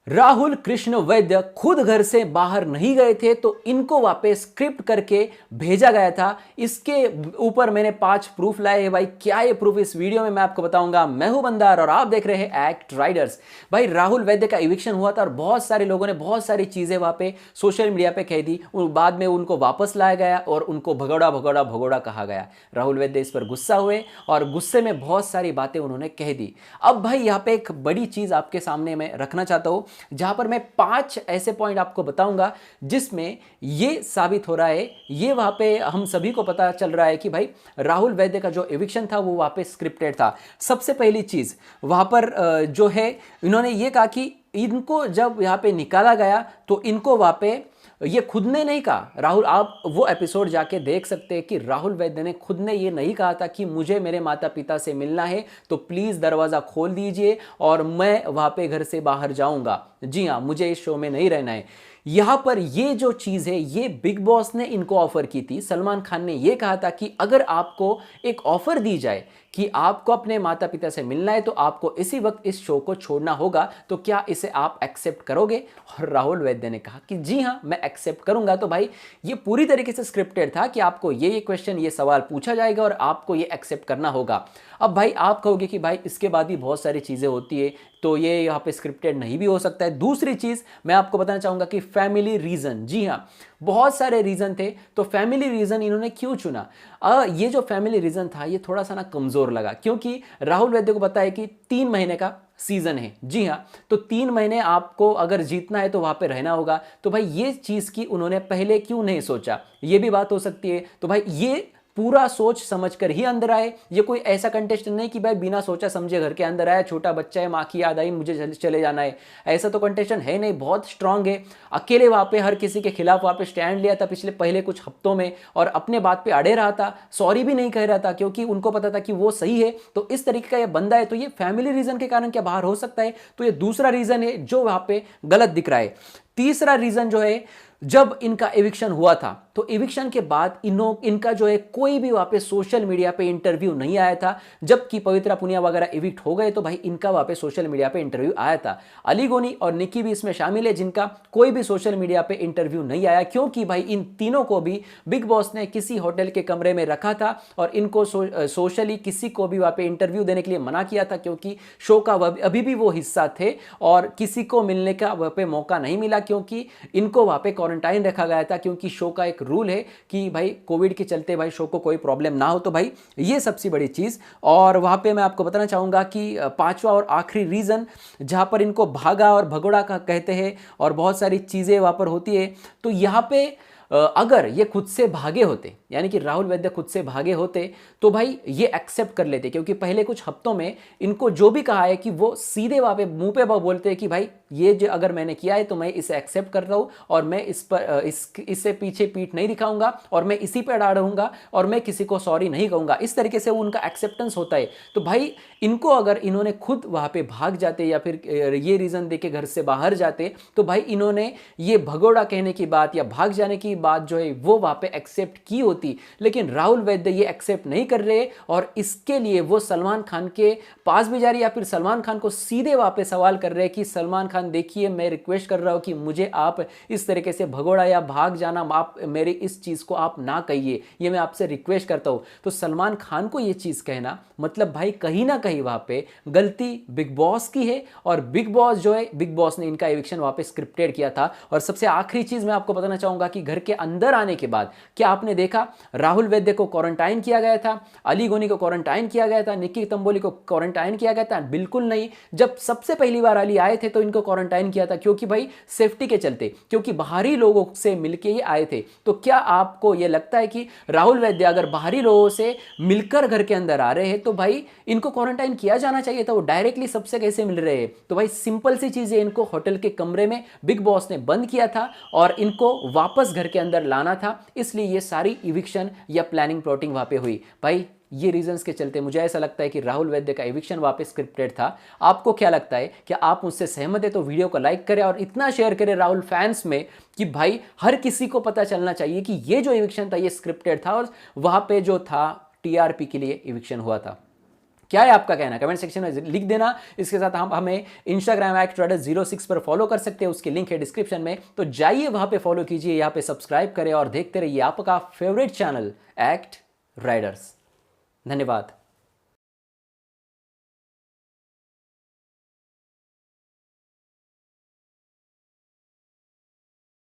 राहुल कृष्ण वैद्य खुद घर से बाहर नहीं गए थे तो इनको वापस स्क्रिप्ट करके भेजा गया था। इसके ऊपर मैंने 5 प्रूफ लाए हैं भाई। क्या ये प्रूफ इस वीडियो में मैं आपको बताऊंगा। मैं हूं बंदार और आप देख रहे हैं एक्ट राइडर्स। भाई राहुल वैद्य का इविक्शन हुआ था और बहुत सारे लोगों ने बहुत सारी चीजें वहां पे सोशल मीडिया पे कह दी। बाद में उनको वापस लाया गया और उनको भगोड़ा भगोड़ा भगोड़ा कहा गया। राहुल वैद्य इस पर गुस्सा हुए और गुस्से में बहुत सारी बातें उन्होंने कह दी। अब भाई यहाँ पे एक बड़ी चीज आपके सामने मैं रखना चाहता हूं, जहां पर मैं 5 ऐसे पॉइंट आपको बताऊंगा जिसमें यह साबित हो रहा है, ये वहां पे हम सभी को पता चल रहा है कि भाई राहुल वैद्य का जो एविक्शन था वो वहां पे स्क्रिप्टेड था। सबसे पहली चीज वहां पर जो है, इन्होंने ये कहा कि इनको जब यहां पे निकाला गया तो इनको वहां पे ये खुद ने नहीं कहा। राहुल, आप वो एपिसोड जाके देख सकते हैं कि राहुल वैद्य ने खुद ने ये नहीं कहा था कि मुझे मेरे माता पिता से मिलना है तो प्लीज दरवाजा खोल दीजिए और मैं वहां पे घर से बाहर जाऊंगा। जी हाँ, मुझे इस शो में नहीं रहना है। यहां पर ये जो चीज है ये बिग बॉस ने इनको ऑफर की थी। सलमान खान ने ये कहा था कि अगर आपको एक ऑफर दी जाए कि आपको अपने माता पिता से मिलना है तो आपको इसी वक्त इस शो को छोड़ना होगा, तो क्या इसे आप एक्सेप्ट करोगे? और राहुल वैद्य ने कहा कि जी हाँ, मैं एक्सेप्ट करूंगा। तो भाई ये पूरी तरीके से स्क्रिप्टेड था कि आपको ये क्वेश्चन, ये सवाल पूछा जाएगा और आपको ये एक्सेप्ट करना होगा। अब भाई आप कहोगे कि भाई इसके बाद भी बहुत सारी चीजें होती है तो ये यहाँ पे स्क्रिप्टेड नहीं भी हो सकता है। दूसरी चीज मैं आपको बताना चाहूंगा कि फैमिली रीजन। जी हाँ, बहुत सारे रीजन थे तो फैमिली रीजन इन्होंने क्यों चुना? ये जो फैमिली रीजन था ये थोड़ा सा ना कमजोर लगा, क्योंकि राहुल वैद्य को पता है कि 3 महीने का सीजन है। जी हाँ, तो 3 महीने आपको अगर जीतना है तो वहां पे रहना होगा। तो भाई ये चीज की उन्होंने पहले क्यों नहीं सोचा, ये भी बात हो सकती है। तो भाई ये पूरा सोच समझ कर ही अंदर आए। ये कोई ऐसा कंटेस्टेंट नहीं कि भाई बिना सोचा समझे घर के अंदर आया, छोटा बच्चा है, माँ की याद आई, मुझे चले जाना है। ऐसा तो कंटेस्टेंट है नहीं, बहुत स्ट्रांग है। अकेले वहां पे हर किसी के खिलाफ वहां पे स्टैंड लिया था पहले कुछ हफ्तों में और अपने बात पे अड़े रहा था, सॉरी भी नहीं कह रहा था क्योंकि उनको पता था कि वो सही है। तो इस तरीके का ये बंदा है। तो ये फैमिली रीजन के कारण क्या बाहर हो सकता है? तो ये दूसरा रीजन है जो वहां पे गलत दिख रहा है। तीसरा रीजन जो है, जब इनका एविक्शन हुआ था तो एविक्शन के बाद इनका जो है कोई भी वहां पे सोशल मीडिया पे इंटरव्यू नहीं आया था। जबकि पवित्रा पुनिया वगैरह एविक्ट हो गए तो भाई इनका वहां पे सोशल मीडिया पे इंटरव्यू आया था। अली गोनी और निकी भी इसमें शामिल है जिनका कोई भी सोशल मीडिया पे इंटरव्यू नहीं आया, क्योंकि भाई इन तीनों को भी बिग बॉस ने किसी होटल के कमरे में रखा था और इनको सोशली किसी को भी वहां पे इंटरव्यू देने के लिए मना किया था, क्योंकि शो का अभी भी वो हिस्सा थे और किसी को मिलने का वहां पे मौका नहीं मिला, क्योंकि इनको वहां पे क्वारंटाइन रखा गया था। क्योंकि शो का एक रूल है कि भाई कोविड के चलते भाई शो को कोई प्रॉब्लम ना हो। तो भाई ये सबसे बड़ी चीज। और वहां पे मैं आपको बताना चाहूंगा कि पांचवा और आखिरी रीजन जहां पर इनको भागा और भगोड़ा का कहते हैं और बहुत सारी चीजें वहां पर होती है। तो यहां पे अगर ये खुद से भागे होते, यानी कि राहुल वैद्य खुद से भागे होते तो भाई ये एक्सेप्ट कर लेते, क्योंकि पहले कुछ हफ्तों में इनको जो भी कहा है कि वो सीधे वहां पे मुंह पे बोलते हैं कि भाई ये जो अगर मैंने किया है तो मैं इसे एक्सेप्ट कर रहा हूं और मैं इस पर इससे पीछे पीठ नहीं दिखाऊंगा और मैं इसी पे अड़ा रहूंगा और मैं किसी को सॉरी नहीं कहूंगा। इस तरीके से उनका एक्सेप्टेंस होता है। तो भाई इनको अगर इन्होंने खुद वहां पे भाग जाते या फिर ये रीजन देके घर से बाहर जाते तो भाई इन्होंने ये भगोड़ा कहने की बात या भाग जाने की बात जो है वो वहां पे एक्सेप्ट की होती। लेकिन राहुल वैद्य ये एक्सेप्ट नहीं कर रहे और इसके लिए वो सलमान खान के पास भी जा रही या फिर सलमान खान को सीधे वहां पे सवाल कर रहे हैं कि सलमान खान देखिए, मैं रिक्वेस्ट कर रहा हूं कि मुझे आप इस तरीके से भगोड़ा या भाग जाना, आप मेरे इस चीज को आप ना कहिए, ये मैं आपसे रिक्वेस्ट करता हूं। तो सलमान खान को ये चीज कहना मतलब भाई कहीं ना कहीं वहां पे गलती बिग बॉस की है और बिग बॉस जो है, बिग बॉस ने इनका एविक्शन वहां पे स्क्रिप्टेड किया था। और सबसे आखिरी चीज मैं आपको बताना चाहूंगा कि घर के अंदर आने के बाद क्या आपने देखा, राहुल वैद्य को क्वारंटाइन किया गया था, अली गोनी को क्वारंटाइन किया गया था, निक्की तंबोली को क्वारंटाइन किया गया था? बिल्कुल नहीं। जब सबसे पहली बार अली आए थे तो इनको क्वारंटाइन किया था, क्योंकि भाई सेफ्टी के चलते, क्योंकि बाहरी लोगों से मिलके ही आए थे। तो क्या आपको यह लगता है कि राहुल वैद्य अगर बाहरी लोगों से मिलकर घर के अंदर आ रहे हैं तो भाई इनको क्वारंटाइन किया जाना चाहिए था? वो डायरेक्टली सबसे कैसे मिल रहे हैं? तो भाई सिंपल सी चीज है, इनको होटल के कमरे में बिग बॉस ने बंद किया था और इनको वापस घर के अंदर लाना था, इसलिए ये सारी इविक्शन या प्लानिंग प्लॉटिंग वहां पे हुई। भाई ये रीजंस के चलते मुझे ऐसा लगता है कि राहुल वैद्य का एविक्शन वापस स्क्रिप्टेड था। आपको क्या लगता है? क्या आप मुझसे सहमत है? तो वीडियो को लाइक करें और इतना शेयर करें राहुल फैंस में कि भाई हर किसी को पता चलना चाहिए कि ये जो एविक्शन था ये स्क्रिप्टेड था और वहां पे जो था टीआरपी के लिए एविक्शन हुआ था। क्या है आपका कहना, कमेंट सेक्शन में लिख देना। इसके साथ हम हमें इंस्टाग्राम @Traders06 पर फॉलो कर सकते हैं, उसकी लिंक है डिस्क्रिप्शन में, तो जाइए वहां पे फॉलो कीजिए, यहाँ पे सब्सक्राइब करें और देखते रहिए आपका फेवरेट चैनल एक्ट राइडर्स। धन्यवाद।